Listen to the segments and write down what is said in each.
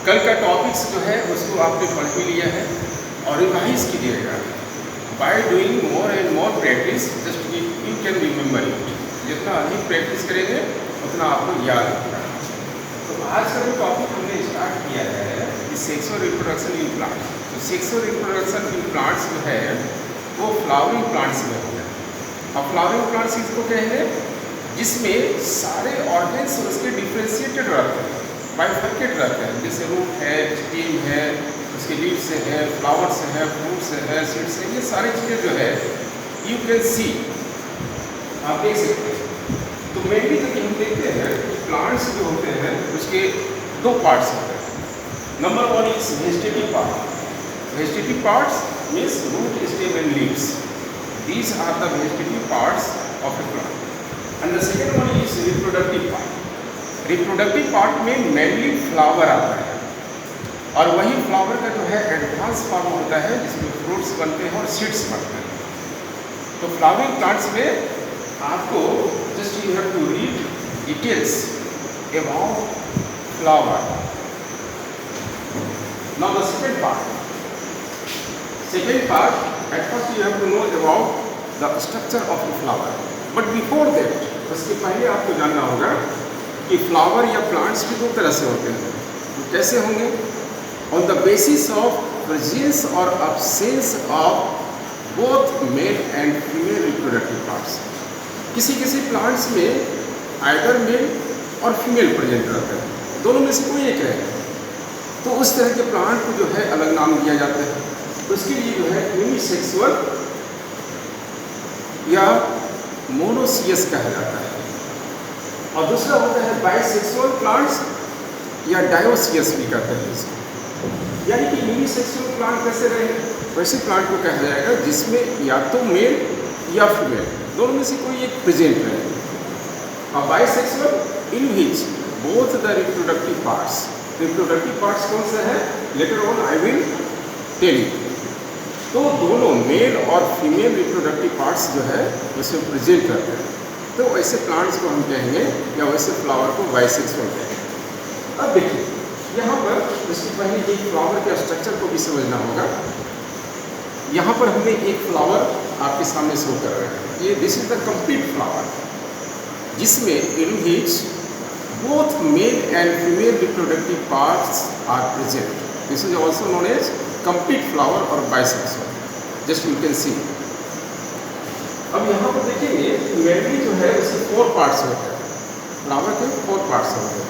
कल का टॉपिक्स जो है उसको आपने पढ़ भी लिया है और रिवाइज कीजिएगा by doing more and more practice just you can remember it. जितना अधिक प्रैक्टिस करेंगे उतना आपको याद रहेगा। तो आज का जो टॉपिक हमने स्टार्ट किया है कि सेक्सुअल रिप्रोडक्शन इन प्लांट्स। तो सेक्सुअल रिप्रोडक्शन इन प्लांट्स जो है वो फ्लावरिंग प्लांट्स में होता है। अब फ्लावरिंग प्लांट्स इसको कहेंगे जिसमें सारे ऑर्गेन्स उसके डिफ्रेंशिएटेड रहते हैं, बाइफर्केट रहते हैं। जैसे रूट है, स्टीम है, उसके लीव से है, फ्लावर से है, फ्रूट से है, सीड से, ये सारी चीज़ें जो है यू कैन सी, आप देख सकते हैं। तो मेनली जो हम देखते हैं प्लांट्स जो होते हैं उसके दो पार्ट्स होते हैं। Number one is vegetative part. Vegetative parts means root, stem and leaves. These are the vegetative parts of a plant. And the second one is reproductive part. Reproductive part में mainly flower आता है और वही flower का जो है advance form होता है जिसमें फ्रूट्स बनते हैं और सीड्स बनते हैं। तो फ्लावरिंग प्लांट्स में आपको just you have to read details about flower. Now the second part at first you have to know about the structure of the flower. But before that, उसके पहले आपको जानना होगा कि फ्लावर या प्लांट्स भी दो तरह से होते हैं। वो कैसे होंगे? On the basis of presence और absence of both male and female reproductive parts. किसी किसी प्लांट्स में आइदर मेल और फीमेल प्रेजेंट रहते हैं, दोनों में से कोई एक है, तो उस तरह के प्लांट को जो है अलग नाम दिया जाता है। तो उसके लिए जो है यूनिसेक्सुअल या मोनोसियस कहा जाता है। और दूसरा होता है बाइसेक्सुअल प्लांट्स या डायोसियस भी कहते हैं इसको। यानी कि यूनिसेक्सुअल प्लांट कैसे रहेंगे? वैसे प्लांट को कहा जाएगा जिसमें या तो मेल या फीमेल दोनों में से कोई एक प्रेजेंट रहे। और bisexual in which both the reproductive parts. Reproductive parts कौन सा है? Later on I will tell you. तो दोनों मेल और फीमेल रिप्रोडक्टिव पार्ट्स जो है उसमें प्रेजेंट रहते हैं। तो वैसे प्लांट्स को हम कहेंगे या वैसे फ्लावर को बाइसेक्सुअल कहेंगे। अब देखिए यहाँ पर इसके पहले एक फ्लावर के स्ट्रक्चर को भी समझना होगा। यहाँ पर हमने एक फ्लावर आपके सामने शो कर रहे हैं। ये this is the complete flower जिसमें in which both male and female reproductive parts are present. This is also known as complete flower और bisexual. Just you can see. अब यहाँ पर देखेंगे मेनली जो है उसके 4 पार्ट्स होते हैं। फ्लावर के 4 पार्ट्स होते हैं।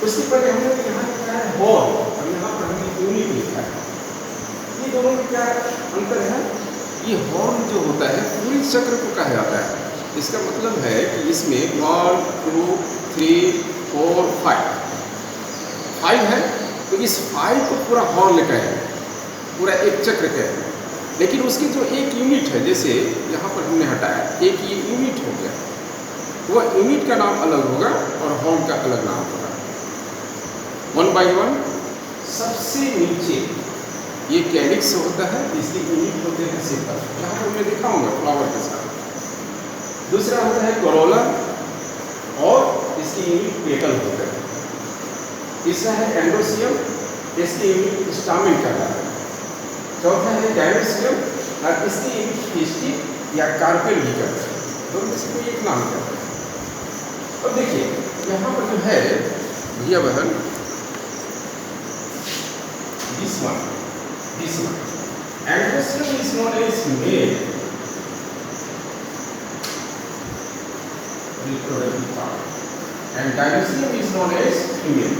उसके पहले हमने यहाँ लिखा है हॉर्न और यहाँ पर हमने यूनिट लिखा है। ये दोनों में क्या अंतर है? ये हॉर्न जो होता है पूरी चक्र को कहा जाता है। इसका मतलब है कि इसमें 1 2 3 4 5 है। तो इस 5 को पूरा हॉर्न लिखा है, पूरा एक चक्र का है। लेकिन उसकी जो एक यूनिट है, जैसे यहाँ पर हमने हटाया एक ये यूनिट हो गया, वो यूनिट का नाम अलग होगा और हॉर्न का अलग नाम होगा। 1 by 1 सबसे नीचे ये कैलिक्स होता है, इसके यूनिट होते हैं सेपल, यहाँ पर मैं दिखाऊंगा फ्लावर के साथ। दूसरा होता है कोरोला और इसकी यूनिट पेटल होता है। तीसरा है एंडोसियम, इसकी यूनिट स्टामेन कहलाता है। चौथा है डायोसियम और इसकी यूनिट स्टिक या कार्पेल भी कहते हैं। दोनों में से कोई एक नाम कहते हैं। अब देखिए यहाँ पर जो है भैया बहन this one androecium is known as male reproductive part and gynoecium is known as female.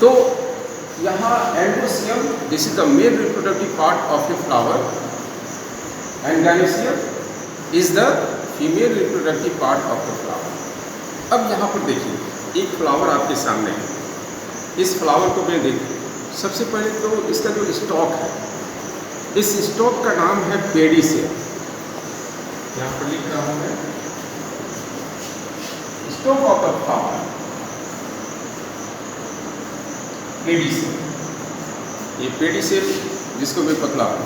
तो यहाँ androecium this is the male reproductive part of a flower and gynoecium is the female reproductive part of the flower. अब यहाँ पर देखिए एक flower आपके सामने है। इस फ्लावर को मैं देखिए, सबसे पहले तो इसका जो स्टॉक है, इस स्टॉक का नाम है पेडिसेम। यहाँ पर लिख रहा हूँ मैं स्टॉक ऑफ द फ्लावर पेडिसेम। ये पेडिसेम जिसको मैं पतला हूँ,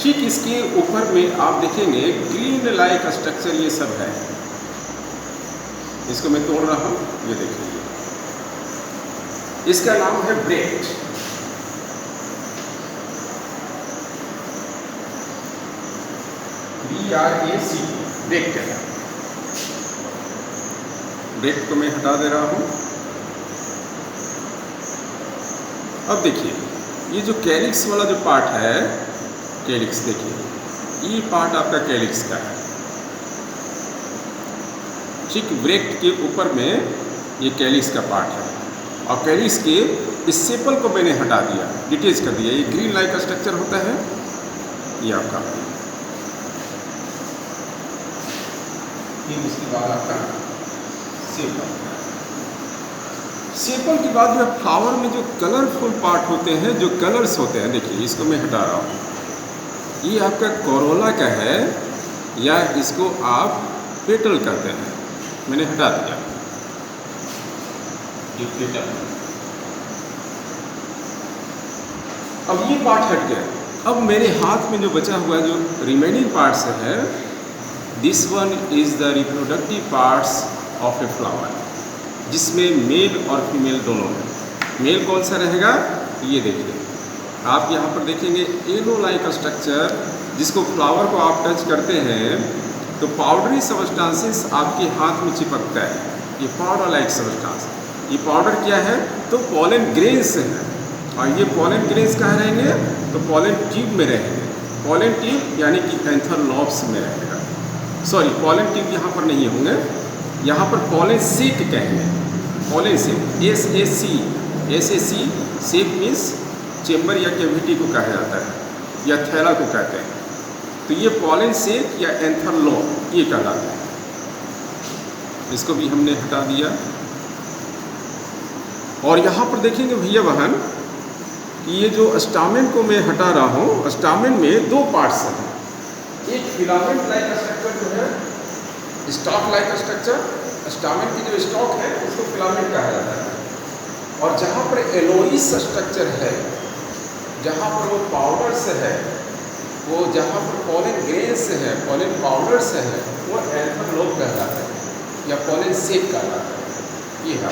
ठीक इसके ऊपर में आप देखेंगे ग्रीन लाइक स्ट्रक्चर ये सब है। इसको मैं तोड़ रहा हूँ, ये देखिए, इसका नाम है ब्रेक्ट। BRACT, ब्रेक्ट है। ब्रेक्ट को मैं हटा दे रहा हूँ। अब देखिए ये जो कैलिक्स वाला जो पार्ट है, कैलिक्स देखिए, ये पार्ट आपका कैलिक्स का है। ठीक ब्रेक्ट के ऊपर में ये कैलिक्स का पार्ट है, और कैलिक्स के इस सेपल को मैंने हटा दिया, डिटेच कर दिया। ये ग्रीन लाइक स्ट्रक्चर होता है ये आपका। फिर उसके बाद आपका सेपल। सेपल के बाद जो फ्लावर में जो कलरफुल पार्ट होते हैं, जो कलर्स होते हैं, देखिए इसको मैं हटा रहा हूँ। ये आपका कोरोला का है, या इसको आप पेटल कहते हैं, मैंने हटा दिया ये पेटल। अब ये पार्ट हट गया। अब मेरे हाथ में जो बचा हुआ जो रिमेनिंग पार्ट्स है, this one is the reproductive parts of a flower, जिसमें मेल और फीमेल दोनों हैं। मेल कौन सा रहेगा, ये देखिए आप यहाँ पर देखेंगे येलो लाइक स्ट्रक्चर, जिसको फ्लावर को आप टच करते हैं तो पाउडरी सबस्टांसेस आपके हाथ में चिपकता है, ये पाउडर लाइक सबस्टांस। ये पाउडर क्या है, तो पॉलन ग्रेन्स है, और ये पॉलन ग्रेन्स कहाँ रहेंगे, तो पॉलन ट्यूब में रहेंगे। पॉलन ट्यूब यानी कि एंथर लॉब्स में रहेगा। सॉरी, पॉलन ट्यूब यहाँ पर नहीं होंगे, यहाँ पर पॉलन सेक कहेंगे। पॉलन सेक, SAC, सेक मीन्स चेम्बर या कैविटी को कहा जाता है, या थैला को कहते हैं। तो ये पॉलन सेक या एंथर लॉब ये कहलाता है। इसको भी हमने हटा दिया। और यहाँ पर देखेंगे भैया बहन कि ये जो स्टामेन को मैं हटा रहा हूँ, स्टामेन में दो पार्ट्स हैं। एक फिलामेंट लाइक स्ट्रक्चर जो है, स्टॉक लाइक स्ट्रक्चर, स्टामेन की जो स्टॉक है उसको फिलामेंट कहा जाता है। और जहाँ पर एलोइस स्ट्रक्चर है, जहाँ पर वो पाउडर्स है, वो जहाँ पर पॉलन ग्रेन्स है, पॉलन पाउडर्स है, वो एंथर लोब कहलाता है या पॉलन सेक कहलाता है। ये है।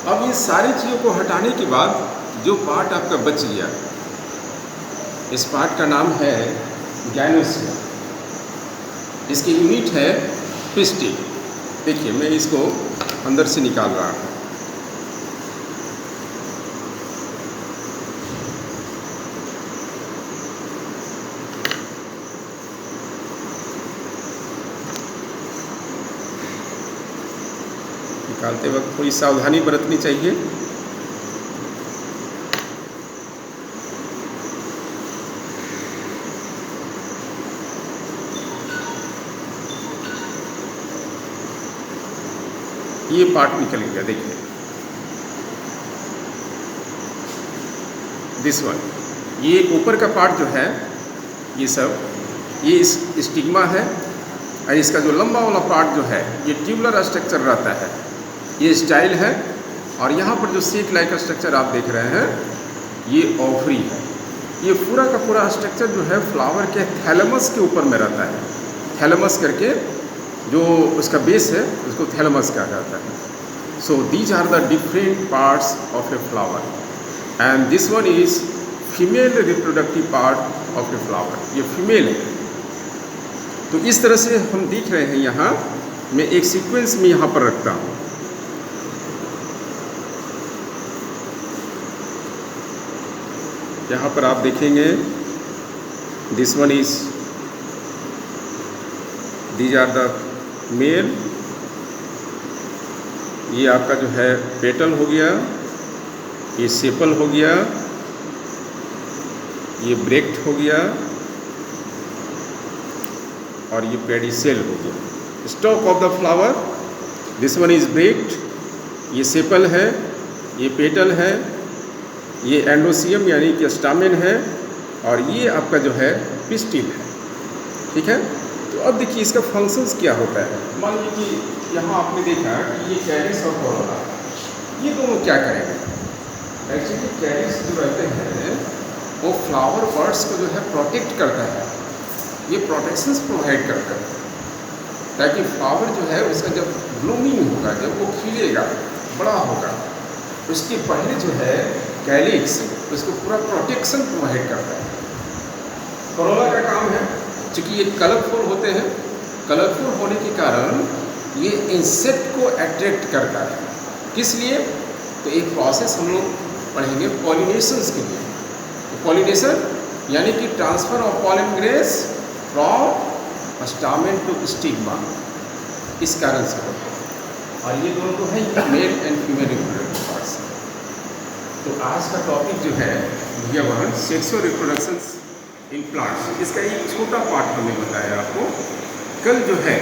अब ये सारी चीज़ों को हटाने के बाद जो पार्ट आपका बच गया, इस पार्ट का नाम है गैनोसिया। इसकी यूनिट है पिस्टिल। देखिए मैं इसको अंदर से निकाल रहा हूँ। निकालते वक्त थोड़ी सावधानी बरतनी चाहिए। ये पार्ट निकल गया, देखिए दिस वन। ये ऊपर का पार्ट जो है, ये सब ये स्टिग्मा है, और इसका जो लंबा वाला पार्ट जो है ये ट्यूबुलर स्ट्रक्चर रहता है, ये स्टाइल है। और यहाँ पर जो सेक लाइक स्ट्रक्चर आप देख रहे हैं ये ओवरी है। ये पूरा का पूरा स्ट्रक्चर जो है फ्लावर के थैलेमस के ऊपर में रहता है। थैलेमस करके जो उसका बेस है उसको थैलेमस कहा जाता है। So these are the different parts of a flower, and this one is female reproductive part of a flower. ये फीमेल है। तो इस तरह से हम देख रहे हैं। यहाँ मैं एक सीक्वेंस में यहाँ पर रखता हूँ। यहाँ पर आप देखेंगे this one is, these are the male. ये आपका जो है पेटल हो गया, ये सेपल हो गया, ये ब्रेक्ट हो गया, और ये पेडिसेल हो गया। Stock of the flower, this one is Brecht, ये सेपल है, ये पेटल है, ये एंडोसियम यानी कि स्टामेन है, और ये आपका जो है पिस्टिल है। ठीक है। तो अब देखिए इसका फंक्शंस क्या होता है। मान लीजिए कि यहाँ आपने देखा कि ये कैरिस और कोरोला, ये दोनों क्या करेंगे। एक्चुअली कैरिस जो रहते हैं वो फ्लावर बर्ड्स को जो है प्रोटेक्ट करता है, ये प्रोटेक्शंस प्रोवाइड करता है, ताकि फ्लावर जो है उसका जब ब्लूमिंग होगा, जब वो खिलेगा, बड़ा होगा, उसके पहले जो है कैलिक्स उसको पूरा प्रोटेक्शन प्रोवाइड करता है। करोला का काम है, चूँकि ये कलरफुल होते हैं, कलरफुल होने के कारण ये इंसेक्ट को अट्रैक्ट करता है। किस लिए? तो एक प्रोसेस हम लोग पढ़ेंगे पॉलिनेशंस के लिए। तो पॉलिनेशन यानी कि transfer of pollen grains from stamen to stigma, इस कारण से होता है। और ये दोनों तो है mail and female reproductive parts. तो आज का टॉपिक जो है भैया बहन सेक्सुअल रिप्रोडक्शंस इन प्लांट्स, इसका एक छोटा पार्ट हमने बताया आपको। कल जो है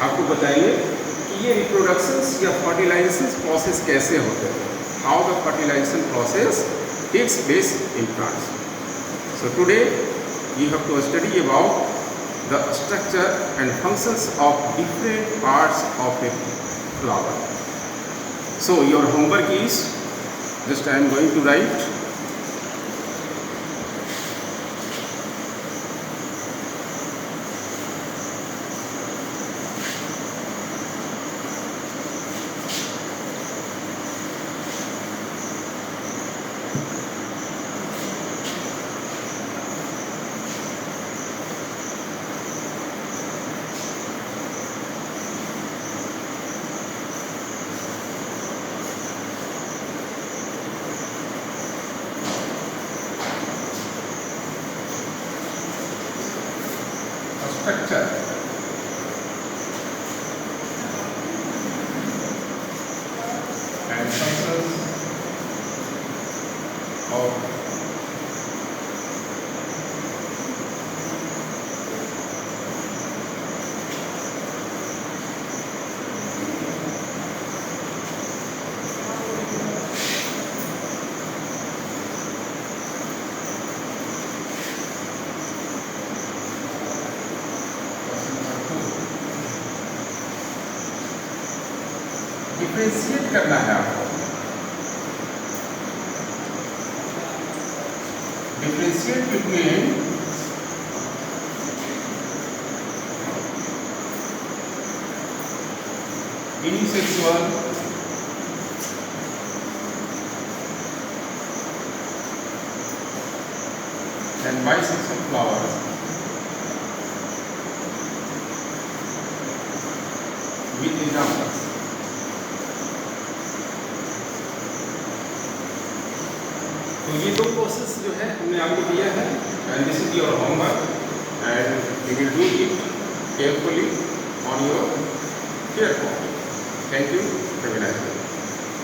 आपको बताएंगे कि ये रिप्रोडक्शंस या फर्टिलाइजेशन प्रोसेस कैसे होते हैं, how the fertilization process takes place in plants. So today you have to study about the structure and functions of different parts of a flower. So your homework is, just I am going to write structure and functions of differentiate करना है आपको, differentiate between unisexual and bisexual flowers with examples. तो ये दो process जो है हमने आपको दिया है, and this is your homework and you will do it carefully on your care copy. Thank you, have a nice day.